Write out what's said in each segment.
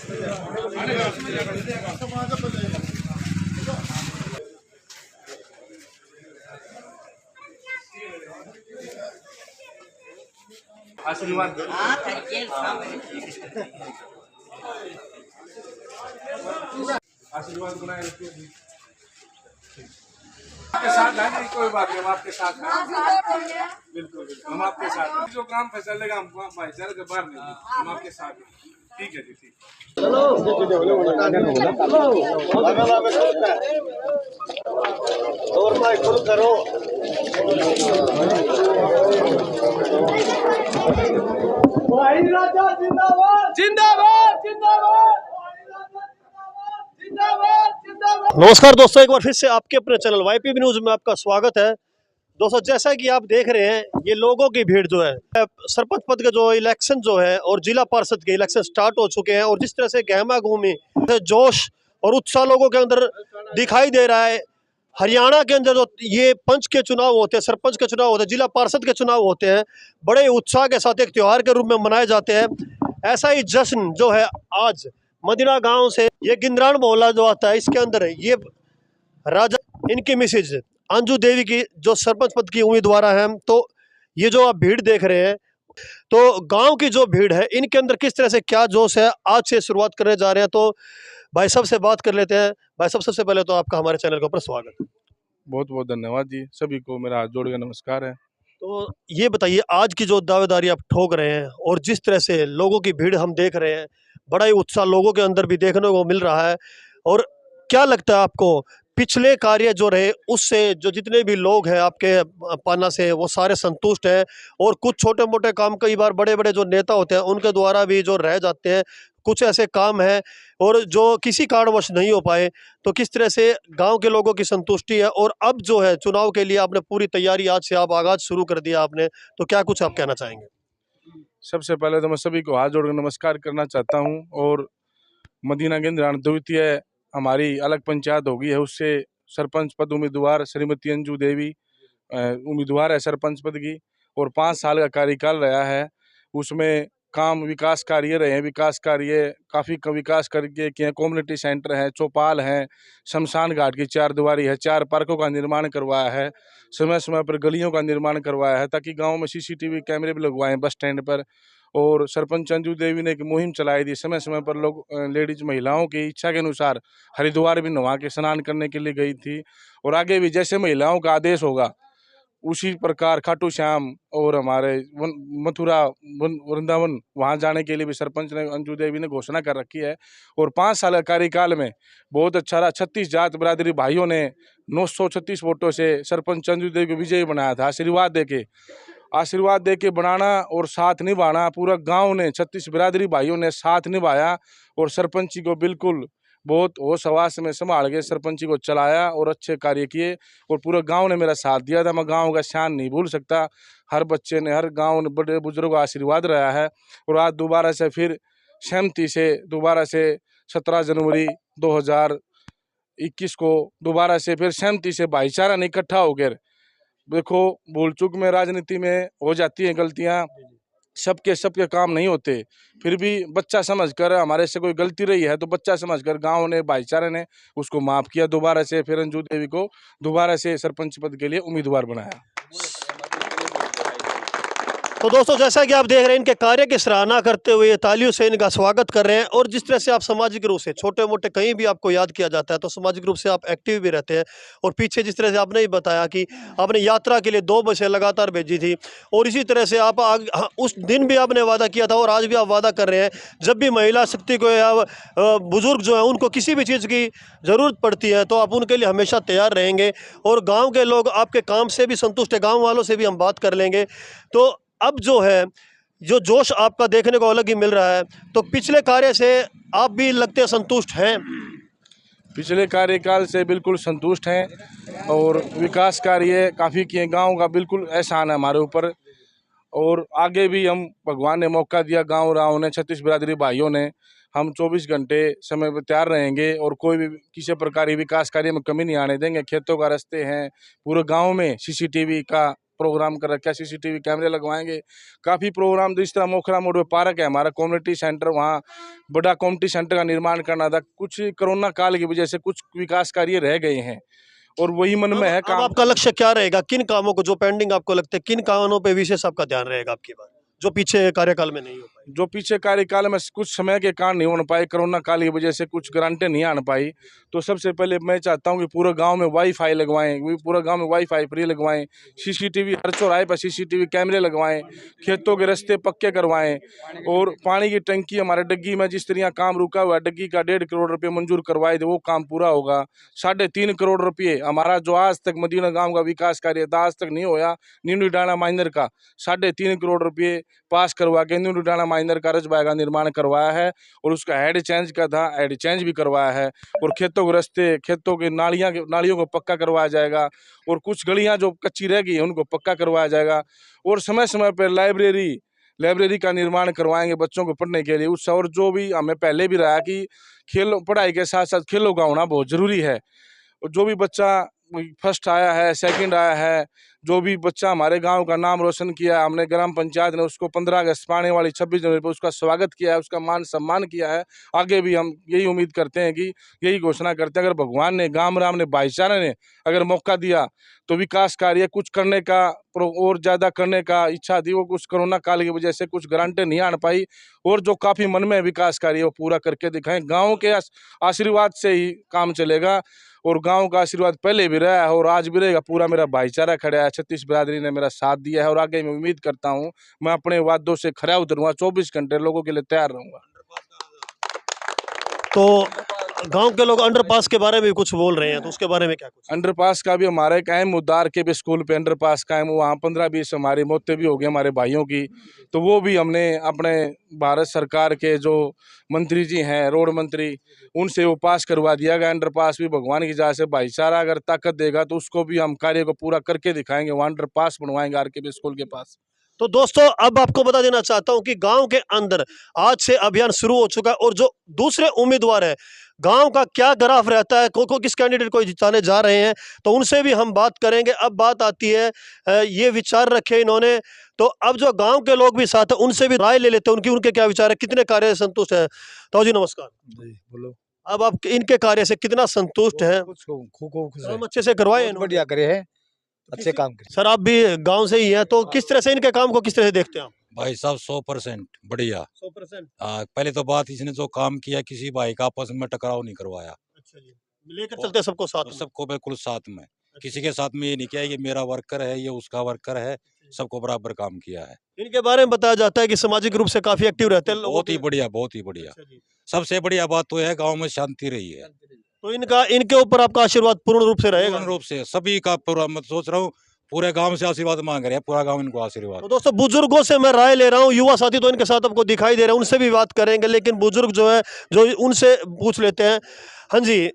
आशीर्वाद आशीर्वाद बनाए रखिए। आपके साथ है नहीं, कोई बात नहीं, हम आपके साथ हैं। बिल्कुल बिल्कुल हम आपके साथ हैं। जो काम फैसलेगा हम भाईचारे के बाहर नहीं, हम आपके साथ हैं। ठीक है जी, ठीक। और भाई खुद करो। जिंदाबाद जिंदाबाद जिंदाबाद। नमस्कार दोस्तों, एक बार फिर से आपके अपने चैनल वाईपीबी न्यूज में आपका स्वागत है। दोस्तों, जैसा कि आप देख रहे हैं, ये लोगों की भीड़ जो है, सरपंच पद का जो इलेक्शन जो है और जिला पार्षद के इलेक्शन स्टार्ट हो चुके हैं और जिस तरह से गहमा गहमी जोश और उत्साह लोगों के अंदर दिखाई दे रहा है। हरियाणा के अंदर जो ये पंच के चुनाव होते हैं, सरपंच के चुनाव होते हैं, जिला पार्षद के चुनाव होते हैं, बड़े उत्साह के साथ एक त्यौहार के रूप में मनाए जाते हैं। ऐसा ही जश्न जो है आज मदीना गांव से ये गिंद्रान मोहल्ला जो आता है, इसके अंदर ये राजा इनकी मिसेज अंजू देवी की जो सरपंच पद की उम्मीदवार है। तो ये जो आप भीड़ देख रहे हैं, तो गांव की जो भीड़ है, इनके अंदर किस तरह से क्या जोश है, आज से शुरुआत करने जा रहे हैं। तो भाई साहब से बात कर लेते हैं। भाई साहब, सबसे पहले तो आपका हमारे चैनल के ऊपर स्वागत है। बहुत बहुत धन्यवाद जी, सभी को मेरा हाथ जोड़ के नमस्कार है। तो ये बताइए, आज की जो दावेदारी आप ठोक रहे हैं और जिस तरह से लोगों की भीड़ हम देख रहे हैं, बड़ा ही उत्साह लोगों के अंदर भी देखने को मिल रहा है। और क्या लगता है आपको, पिछले कार्य जो रहे उससे जो जितने भी लोग हैं आपके पाना से, वो सारे संतुष्ट हैं? और कुछ छोटे मोटे काम कई बार बड़े बड़े जो नेता होते हैं उनके द्वारा भी जो रह जाते हैं, कुछ ऐसे काम हैं और जो किसी कारणवश नहीं हो पाए, तो किस तरह से गांव के लोगों की संतुष्टि है? और अब जो है चुनाव के लिए आपने पूरी तैयारी, आज से आप आगाज शुरू कर दिया आपने, तो क्या कुछ आप कहना चाहेंगे? सबसे पहले तो मैं सभी को हाथ जोड़ के नमस्कार करना चाहता हूँ। और मदीना गिंद्रान द्वितीय हमारी अलग पंचायत होगी है, उससे सरपंच पद उम्मीदवार श्रीमती अंजू देवी उम्मीदवार है सरपंच पद की। और 5 साल का कार्यकाल रहा है, उसमें काम विकास कार्य रहे हैं। विकास कार्य काफ़ी विकास करके किए। कम्युनिटी सेंटर है, चौपाल हैं, शमशान घाट की 4 दीवारी है, 4 पार्कों का निर्माण करवाया है, समय समय पर गलियों का निर्माण करवाया है ताकि गांव में CCTV कैमरे भी लगवाए हैं बस स्टैंड पर। और सरपंच अंजू देवी ने एक मुहिम चलाई थी, समय समय पर लोग लेडीज महिलाओं की इच्छा के अनुसार हरिद्वार भी नहा के स्नान करने के लिए गई थी। और आगे भी जैसे महिलाओं का आदेश होगा उसी प्रकार खाटू श्याम और हमारे मथुरा वृंदावन वहाँ जाने के लिए भी सरपंच ने अंजू देवी ने घोषणा कर रखी है। और 5 साल का कार्यकाल में बहुत अच्छा रहा। 36 जात बिरादरी भाइयों ने 936 वोटों से सरपंच अंजू देवी को विजयी बनाया था। आशीर्वाद दे के बनाना और साथ निभाना, पूरा गांव ने 36 बिरादरी भाइयों ने साथ निभाया और सरपंची को बिल्कुल बहुत होश हवास में संभाल के सरपंची को चलाया और अच्छे कार्य किए। और पूरा गांव ने मेरा साथ दिया था। मैं गांव का शान नहीं भूल सकता। हर बच्चे ने, हर गांव ने, बड़े बुजुर्गों का आशीर्वाद रहा है। और आज दोबारा से फिर सहमति से 17 जनवरी 2021 को दोबारा से फिर सहमति से भाईचारा ने इकट्ठा होकर, देखो भूल चूक में राजनीति में हो जाती हैं गलतियां, सबके काम नहीं होते, फिर भी बच्चा समझकर, हमारे से कोई गलती रही है तो बच्चा समझकर गांव ने, भाईचारे ने उसको माफ किया। दोबारा से फिर अंजू देवी को दोबारा से सरपंच पद के लिए उम्मीदवार बनाया। तो दोस्तों, जैसा कि आप देख रहे हैं, इनके कार्य की सराहना करते हुए तालियों से इनका स्वागत कर रहे हैं। और जिस तरह से आप सामाजिक रूप से छोटे मोटे कहीं भी आपको याद किया जाता है तो सामाजिक रूप से आप एक्टिव भी रहते हैं। और पीछे जिस तरह से आपने ही बताया कि आपने यात्रा के लिए 2 बसें लगातार भेजी थी, और इसी तरह से आप उस दिन भी आपने वादा किया था और आज भी आप वादा कर रहे हैं, जब भी महिला शक्ति को या बुजुर्ग जो है उनको किसी भी चीज़ की ज़रूरत पड़ती है तो आप उनके लिए हमेशा तैयार रहेंगे। और गाँव के लोग आपके काम से भी संतुष्ट है, गाँव वालों से भी हम बात कर लेंगे। तो अब जो है, जो जोश आपका देखने को अलग ही मिल रहा है, तो पिछले कार्य से आप भी लगते हैं संतुष्ट हैं? पिछले कार्यकाल से बिल्कुल संतुष्ट हैं और विकास कार्य काफ़ी किए। गांव का बिल्कुल एहसान है हमारे ऊपर। और आगे भी हम, भगवान ने मौका दिया, गांव राव ने, 36 बिरादरी भाइयों ने, हम 24 घंटे समय पर तैयार रहेंगे और कोई भी किसी प्रकार की विकास कार्य में कमी नहीं आने देंगे। खेतों का रास्ते हैं, पूरे गांव में CCTV का प्रोग्राम कर रखा है, CCTV कैमरे लगवाएंगे। काफ़ी प्रोग्राम जिस तरह मोखरा मोड़ पे पार्क है हमारा कम्युनिटी सेंटर, वहाँ बड़ा कम्युनिटी सेंटर का निर्माण करना था। कुछ कोरोना काल की वजह से कुछ विकास कार्य रह गए हैं और वही मन में है अब काम। आपका लक्ष्य क्या रहेगा? किन कामों को जो पेंडिंग आपको लगता है, किन कामों पे विशेष आपका ध्यान रहेगा आपकी बार, जो पीछे कार्यकाल में नहीं हो पाई? जो पीछे कार्यकाल में कुछ समय के कारण नहीं हो पाए, कोरोना काल की वजह से कुछ ग्रांटें नहीं आने पाई, तो सबसे पहले मैं चाहता हूं कि पूरे गांव में वाईफाई लगवाएं, पूरे गांव में वाईफाई फ्री लगवाएं, CCTV हर चौराहे पर CCTV कैमरे लगवाएं, खेतों के रास्ते पक्के करवाएं और पानी की टंकी हमारे डग्गी में जिस तरह काम रुका हुआ है, डग्गी का 1.5 करोड़ रुपये मंजूर करवाए थे, वो काम पूरा होगा। 3.5 करोड़ रुपये हमारा जो आज तक मदीना गाँव का विकास कार्य था आज तक नहीं होया, नीनू डाणा माइनर का 3.5 करोड़ रुपये पास करवा के नीनू डाणा माइनर का रजबाग का निर्माण करवाया है और उसका हेड चेंज का था, हेड चेंज भी करवाया है और खेतों के रास्ते, खेतों के नालियों को पक्का करवाया जाएगा और कुछ गलियां जो कच्ची रह गई हैं उनको पक्का करवाया जाएगा और समय समय पर लाइब्रेरी का निर्माण करवाएंगे बच्चों को पढ़ने के लिए। उस और जो भी हमें पहले भी रहा कि खेल पढ़ाई के साथ साथ खेलों का होना बहुत ज़रूरी है। और जो भी बच्चा फर्स्ट आया है, सेकंड आया है, जो भी बच्चा हमारे गांव का नाम रोशन किया है, हमने ग्राम पंचायत ने उसको 15 अगस्त पाने वाली 26 जनवरी पर उसका स्वागत किया है, उसका मान सम्मान किया है। आगे भी हम यही उम्मीद करते हैं कि यही घोषणा करते हैं, अगर भगवान ने, गाम राम ने, भाईचारे ने अगर मौका दिया तो विकास कार्य कुछ करने का और ज़्यादा करने का इच्छा थी, वो कुछ कोरोना काल की वजह से कुछ गारंटी नहीं आने पाई और जो काफ़ी मन में विकास कार्य वो पूरा करके दिखाएं। गाँव के आशीर्वाद से ही काम चलेगा और गांव का आशीर्वाद पहले भी रहा है और आज भी रहेगा। पूरा मेरा भाईचारा खड़ा है, 36 बिरादरी ने मेरा साथ दिया है और आगे मैं उम्मीद करता हूं मैं अपने वादों से खरा उतरूंगा, 24 घंटे लोगों के लिए तैयार रहूंगा। तो गांव के लोग अंडरपास के बारे में भी कुछ बोल रहे हैं, तो उसके बारे में क्या कुछ? अंडरपास का भी हमारा एक अहम मुद्दा के भी स्कूल पे अंडरपास कायम हुआ, वहाँ 15-20 हमारी मौतें भी हो गई हमारे भाइयों की, तो वो भी हमने अपने भारत सरकार के जो मंत्री जी हैं, रोड मंत्री, उनसे वो पास करवा दिया गया अंडरपास भी। भगवान की दया से भाईचारा अगर ताकत देगा तो उसको भी हम कार्य को पूरा करके दिखाएंगे, वहाँ अंडरपास बनवाएंगे RKB स्कूल के पास। तो दोस्तों अब आपको बता देना चाहता हूं कि गांव के अंदर आज से अभियान शुरू हो चुका है और जो दूसरे उम्मीदवार है गांव का क्या ग्राफ रहता है, को किस कैंडिडेट को जिताने जा रहे हैं, तो उनसे भी हम बात करेंगे। अब बात आती है ये विचार रखे इन्होंने, तो अब जो गांव के लोग भी साथ हैं उनसे भी राय ले लेते हैं, उनके क्या विचार है, कितने कार्य से संतुष्ट है। तो जी नमस्कार जी बोलो। अब आप इनके कार्य से कितना संतुष्ट है? काम अच्छे से करवाए इन्होंने? बढ़िया करे है, अच्छे काम करे। सर आप भी गांव से ही हैं, तो किस तरह से इनके काम को किस तरह से देखते हैं आप? भाई साहब 100% बढ़िया। 100%। पहले तो बात इसने जो काम किया, किसी भाई का आपस में टकराव नहीं करवाया, अच्छा जी, लेकर चलते हैं सबको साथ तो में। सबको बिल्कुल साथ में, किसी के साथ में ये नहीं किया ये मेरा वर्कर है, ये उसका वर्कर है, सबको बराबर काम किया है। इनके बारे में बताया जाता है कि सामाजिक रूप से काफी एक्टिव रहते हैं लोगों बहुत ही के। बढ़िया, बहुत ही बढ़िया। अच्छा जी। सबसे बढ़िया बात तो है गांव में शांति रही है, तो इनके ऊपर आपका आशीर्वाद पूर्ण रूप से रहेगा? पूर्ण रूप से सभी का पूरा। मैं सोच रहा हूँ पूरे गांव से आशीर्वाद मांग रहे हैं, पूरा गांव इनको आशीर्वाद। तो दोस्तों बुजुर्गों से मैं राय ले रहा हूँ, युवा साथी तो इनके साथ आपको दिखाई दे रहे हैं, उनसे भी बात करेंगे, लेकिन बुजुर्ग जो है जो उनसे पूछ लेते हैं। हाँ जी,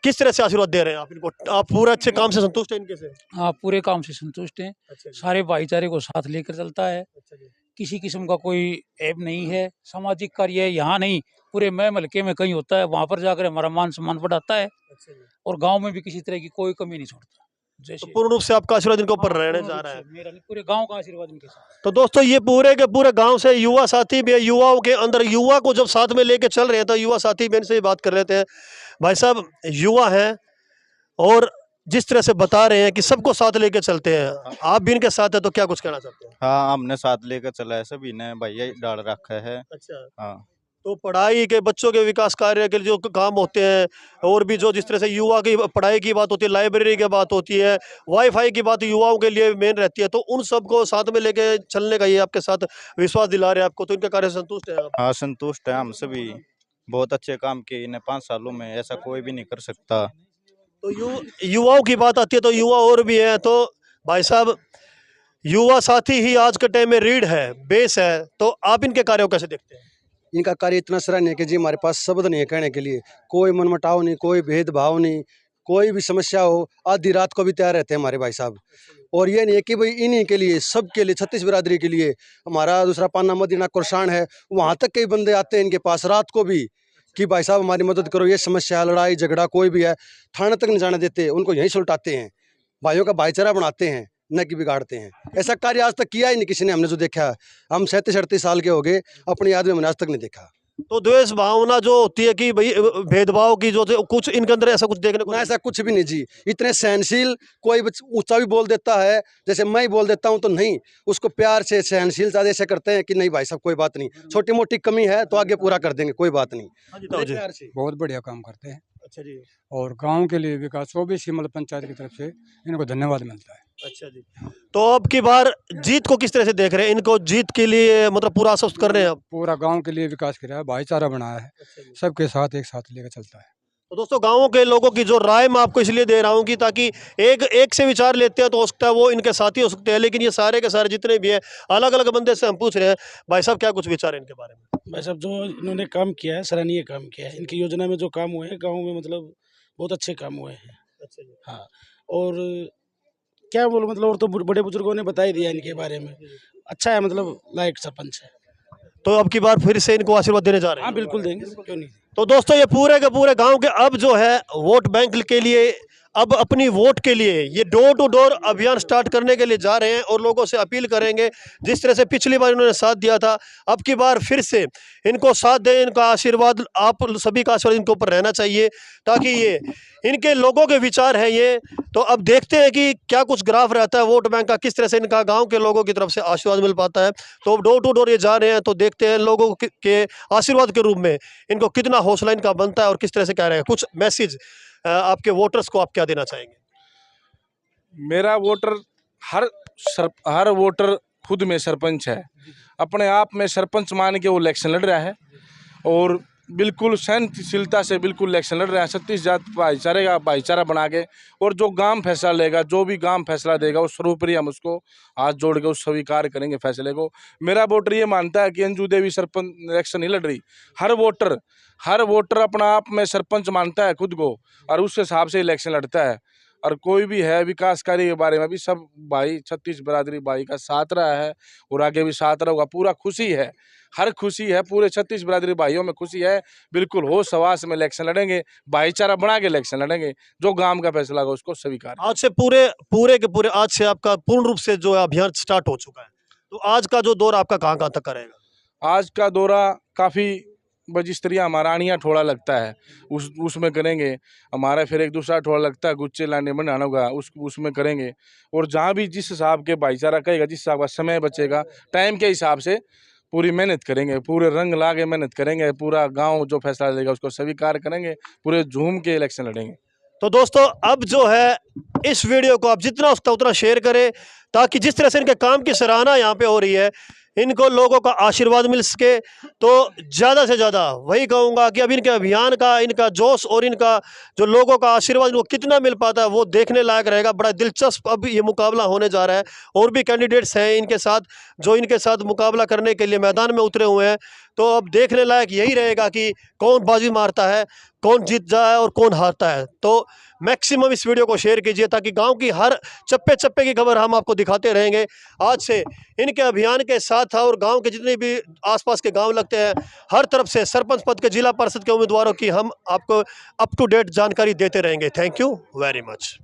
किस तरह से आशीर्वाद दे रहे हैं आप इनको? आप पूरे अच्छे काम से संतुष्ट हैं इनके से? हाँ, पूरे काम से संतुष्ट हैं। अच्छा जी। सारे भाईचारे को साथ लेकर चलता है, अच्छा जी। किसी किस्म का कोई ऐब नहीं है। सामाजिक कार्य यहाँ नहीं, पूरे महल में कहीं होता है, वहाँ पर जाकर हमारा मान सम्मान बढ़ाता है अच्छा जी। और गांव में भी किसी तरह की कोई कमी नहीं छोड़ता। तो जैसे पूर्ण रूप से आपका आशीर्वाद इनके ऊपर हाँ, रहने पूर्ण जा रूप रहा से है। मेरा नहीं, पूरे गांव का आशीर्वाद इनके साथ। तो दोस्तों ये पूरे के पूरे गांव से युवा साथी भी है, युवाओं के अंदर युवा को जब साथ में लेके चल रहे हैं तो युवा साथी भी इनसे बात कर लेते हैं। भाई साहब युवा हैं और जिस तरह से बता रहे हैं कि सबको साथ लेके चलते हैं, आप भी इनके साथ है, तो क्या कुछ कहना चाहते हैं? हाँ, हमने साथ लेकर चला है, सभी ने भैया डाल रखा है। अच्छा, हाँ, तो पढ़ाई के बच्चों के विकास कार्य के लिए जो काम होते हैं और भी जो जिस तरह से युवा की पढ़ाई की बात होती है, लाइब्रेरी की बात होती है, वाईफाई की बात युवाओं के लिए मेन रहती है, तो उन सबको साथ में लेके चलने का ये आपके साथ विश्वास दिला रहे हैं आपको, तो इनके कार्य से संतुष्ट है आप? हाँ संतुष्ट है हम सभी, बहुत अच्छे काम किए इन्हें 5 सालों में, ऐसा कोई भी नहीं कर सकता। तो युवाओं की बात आती है तो युवा और भी है, तो भाई साहब युवा साथी ही आज के टाइम में रीढ़ है, बेस है, तो आप इनके कार्यों को कैसे देखते हैं? इनका कार्य इतना सराहनीय है कि जी हमारे पास शब्द नहीं है कहने के लिए। कोई मनमुटाव नहीं, कोई भेदभाव नहीं, कोई भी समस्या हो आधी रात को भी तैयार रहते हैं हमारे भाई साहब। और ये नहीं है कि भाई इन्हीं के लिए, सबके लिए, 36 बिरादरी के लिए। हमारा दूसरा पाना मदीना कुरशान है, वहाँ तक कई बंदे आते हैं इनके पास रात को भी कि भाई साहब हमारी मदद करो, ये समस्या, लड़ाई झगड़ा कोई भी है, थाने तक नहीं जाने देते, उनको यहीं सुलटाते हैं, भाइयों का भाईचारा बनाते हैं। न कि बिगाड़ते हैं। ऐसा कार्य आज तक किया ही नहीं किसी ने, हमने जो देखा है। हम 37-38 साल के हो गए, अपनी याद में हमने आज तक नहीं देखा। तो द्वेष भावना जो होती है कि भाई भेदभाव की जो कुछ इनके अंदर ऐसा कुछ देखने को ना, ऐसा कुछ भी नहीं जी। इतने सहनशील, कोई ऊंचा भी बोल देता है, जैसे मैं ही बोल देता हूं तो नहीं, उसको प्यार से सहनशील ज्यादा ऐसे करते हैं कि नहीं भाई साहब कोई बात नहीं, छोटी मोटी कमी है तो आगे पूरा कर देंगे, कोई बात नहीं। प्यार से। बहुत बढ़िया काम करते हैं अच्छा जी। और गांव के लिए विकास वो भी शिमला पंचायत की तरफ से इनको धन्यवाद मिलता है। अच्छा जी। तो अब की बार जीत को किस तरह से देख रहे हैं? इनको जीत के लिए मतलब पूरा आश्वस्त कर रहे हैं आप? पूरा गांव के लिए विकास किया है, भाईचारा बनाया है, सबके साथ एक साथ लेकर चलता है। तो दोस्तों गांवों के लोगों की जो राय मैं आपको इसलिए दे रहा हूं कि ताकि एक से विचार लेते हैं तो हो सकता है वो इनके साथी हो सकते हैं, लेकिन ये सारे के सारे जितने भी हैं अलग अलग बंदे से हम पूछ रहे हैं। भाई साहब क्या कुछ विचार है इनके बारे में? भाई साहब जो इन्होंने काम किया है, सराहनीय काम किया है। इनकी योजना में जो काम हुए हैं गाँव में, मतलब बहुत अच्छे काम हुए हैं। अच्छा जी। हाँ, और क्या बोलो, मतलब और तो बड़े बुजुर्गों ने बता ही दिया इनके बारे में। अच्छा है, मतलब लायक सरपंच है। तो अब की बार फिर से इनको आशीर्वाद देने जा रहे हैं? हाँ बिल्कुल देंगे, क्यों नहीं। तो दोस्तों ये पूरे के पूरे गांव के अब जो है वोट बैंक के लिए, अब अपनी वोट के लिए ये डोर टू डोर अभियान स्टार्ट करने के लिए जा रहे हैं और लोगों से अपील करेंगे, जिस तरह से पिछली बार इन्होंने साथ दिया था अब की बार फिर से इनको साथ दें। इनका आशीर्वाद, आप सभी का आशीर्वाद इनके ऊपर रहना चाहिए, ताकि ये इनके लोगों के विचार हैं ये। तो अब देखते हैं कि क्या कुछ ग्राफ रहता है वोट बैंक का, किस तरह से इनका गाँव के लोगों की तरफ से आशीर्वाद मिल पाता है। तो डोर टू डोर ये जा रहे हैं, तो देखते हैं लोगों के आशीर्वाद के रूप में इनको कितना हौसला इनका बनता है और किस तरह से कह रहे हैं। कुछ मैसेज आपके वोटर्स को आप क्या देना चाहेंगे? मेरा वोटर, हर वोटर खुद में सरपंच है, अपने आप में सरपंच मान के वो इलेक्शन लड़ रहा है और बिल्कुल सहनशीलता से बिल्कुल इलेक्शन लड़ रहा है। 36 जात भाईचारे का भाईचारा बना के, और जो गांव फैसला लेगा, जो भी गांव फैसला देगा उस सर्वोपरि हम उसको हाथ जोड़ के उस स्वीकार करेंगे फैसले को। मेरा वोटर ये मानता है कि अंजू देवी सरपंच इलेक्शन नहीं लड़ रही। हर वोटर अपना आप में सरपंच मानता है खुद को और उस हिसाब से इलेक्शन लड़ता है। और कोई भी है विकास कार्य के बारे में भी सब भाई 36 बरादरी भाई का साथ रहा है और आगे भी साथ रहेगा। पूरा खुशी है, हर खुशी है, पूरे 36 बरादरी भाइयों में खुशी है। बिल्कुल होश हवास में इलेक्शन लड़ेंगे, भाईचारा बना के इलेक्शन लड़ेंगे, जो गांव का फैसला होगा उसको स्वीकार। आज से पूरे के पूरे आज से आपका पूर्ण रूप से जो अभियान स्टार्ट हो चुका है, तो आज का जो दौर आपका कहाँ तक का रहेगा? आज का दौरा काफ़ी बजिस्तरिया हमारा आनिया ठोड़ा लगता है, उसमें करेंगे। हमारा फिर एक दूसरा ठोड़ा लगता है गुच्चे लाने बनाना होगा, उसमें करेंगे। और जहाँ भी जिस हिसाब के भाईचारा कहेगा, जिस हिसाब का समय बचेगा, टाइम के हिसाब से पूरी मेहनत करेंगे, पूरे रंग ला के मेहनत करेंगे। पूरा गांव जो फैसला लेगा उसको स्वीकार करेंगे, पूरे झूम के इलेक्शन लड़ेंगे। तो दोस्तों अब जो है इस वीडियो को आप जितना हो सकता उतना शेयर करें, ताकि जिस तरह से इनके काम की सराहना यहाँ पे हो रही है, इनको लोगों का आशीर्वाद मिल सके। तो ज़्यादा से ज़्यादा वही कहूँगा कि अब इनके अभियान का, इनका जोश और इनका जो लोगों का आशीर्वाद इनको कितना मिल पाता है वो देखने लायक रहेगा। बड़ा दिलचस्प अब ये मुकाबला होने जा रहा है। और भी कैंडिडेट्स हैं इनके साथ, जो इनके साथ मुकाबला करने के लिए मैदान में उतरे हुए हैं। तो अब देखने लायक यही रहेगा कि कौन बाजी मारता है, कौन जीत जाए और कौन हारता है। तो मैक्सिमम इस वीडियो को शेयर कीजिए, ताकि गांव की हर चप्पे चप्पे की खबर हम आपको दिखाते रहेंगे। आज से इनके अभियान के साथ और गांव के जितने भी आसपास के गांव लगते हैं, हर तरफ से सरपंच पद के, जिला परिषद के उम्मीदवारों की हम आपको अप टू डेट जानकारी देते रहेंगे। Thank you very much.